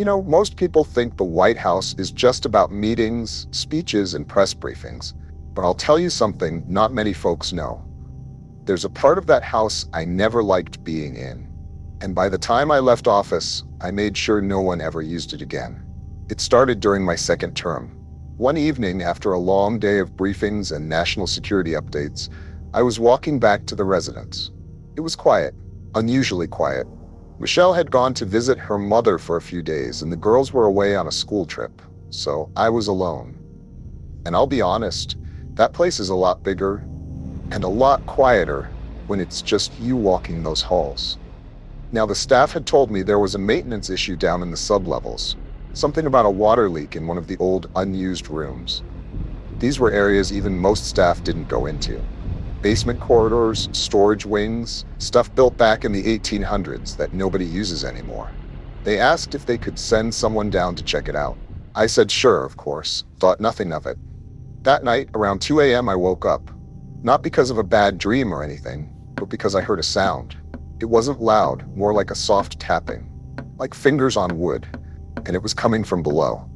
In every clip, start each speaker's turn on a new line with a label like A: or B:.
A: Most people think the White House is just about meetings, speeches, and press briefings. But I'll tell you something not many folks know. There's a part of that house I never liked being in. And by the time I left office, I made sure no one ever used it again. It started during my second term. One evening, after a long day of briefings and national security updates, I was walking back to the residence. It was quiet, unusually quiet. Michelle had gone to visit her mother for a few days, and the girls were away on a school trip, so I was alone. And I'll be honest, that place is a lot bigger and a lot quieter when it's just you walking those halls. Now, the staff had told me there was a maintenance issue down in the sublevels, something about a water leak in one of the old, unused rooms. These were areas even most staff didn't go into. Basement corridors, storage wings, stuff built back in the 1800s that nobody uses anymore. They asked if they could send someone down to check it out. I said sure, of course, thought nothing of it. That night, around 2 a.m., I woke up. Not because of a bad dream or anything, but because I heard a sound. It wasn't loud, more like a soft tapping, like fingers on wood, and it was coming from below.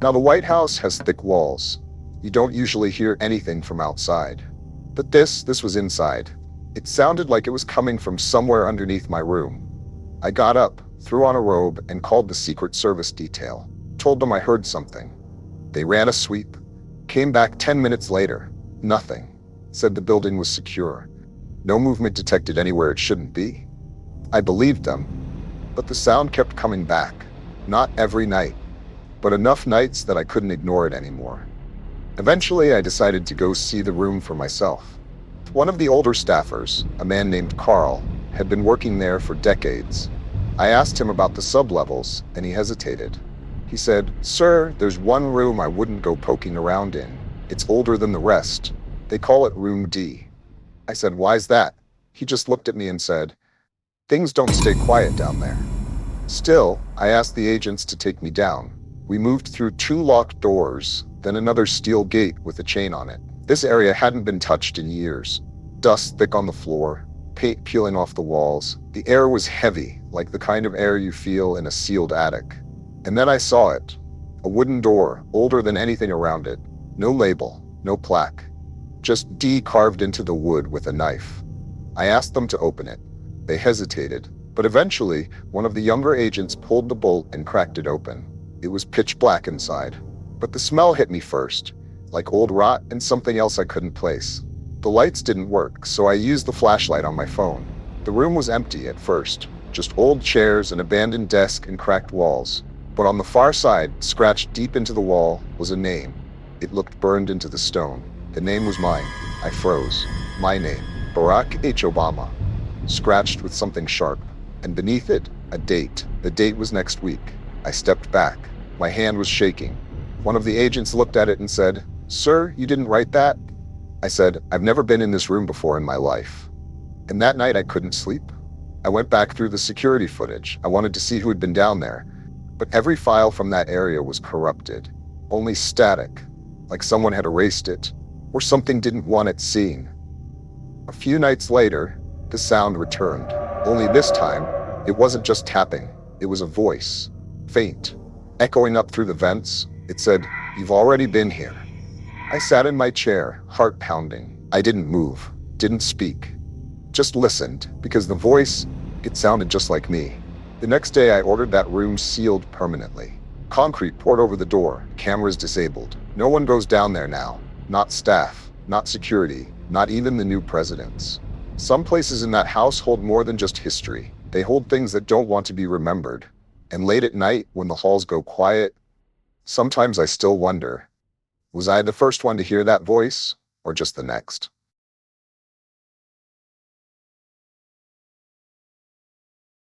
A: Now, the White House has thick walls. You don't usually hear anything from outside. But this was inside. It sounded like it was coming from somewhere underneath my room. I got up, threw on a robe, and called the Secret Service detail. Told them I heard something. They ran a sweep. Came back 10 minutes later. Nothing. Said the building was secure. No movement detected anywhere it shouldn't be. I believed them. But the sound kept coming back. Not every night, but enough nights that I couldn't ignore it anymore. Eventually, I decided to go see the room for myself. One of the older staffers, a man named Carl, had been working there for decades. I asked him about the sublevels, and he hesitated. He said, "Sir, there's one room I wouldn't go poking around in. It's older than the rest. They call it Room D." I said, "Why's that?" He just looked at me and said, "Things don't stay quiet down there." Still, I asked the agents to take me down. We moved through 2 locked doors, then another steel gate with a chain on it. This area hadn't been touched in years. Dust thick on the floor, paint peeling off the walls. The air was heavy, like the kind of air you feel in a sealed attic. And then I saw it. A wooden door, older than anything around it. No label, no plaque. Just D carved into the wood with a knife. I asked them to open it. They hesitated, but eventually, one of the younger agents pulled the bolt and cracked it open. It was pitch black inside. But the smell hit me first, like old rot and something else I couldn't place. The lights didn't work, so I used the flashlight on my phone. The room was empty at first, just old chairs, an abandoned desk, and cracked walls. But on the far side, scratched deep into the wall, was a name. It looked burned into the stone. The name was mine. I froze. My name, Barack H. Obama. Scratched with something sharp. And beneath it, a date. The date was next week. I stepped back. My hand was shaking. One of the agents looked at it and said, "Sir, you didn't write that?" I said, "I've never been in this room before in my life." And that night I couldn't sleep. I went back through the security footage. I wanted to see who had been down there. But every file from that area was corrupted. Only static, like someone had erased it, or something didn't want it seen. A few nights later, the sound returned. Only this time, it wasn't just tapping. It was a voice, faint, echoing up through the vents. It said, "You've already been here." I sat in my chair, heart pounding. I didn't move, didn't speak, just listened, because the voice, it sounded just like me. The next day I ordered that room sealed permanently. Concrete poured over the door, cameras disabled. No one goes down there now. Not staff, not security, not even the new presidents. Some places in that house hold more than just history. They hold things that don't want to be remembered. And late at night, when the halls go quiet, sometimes I still wonder, was I the first one to hear that voice, or just the next?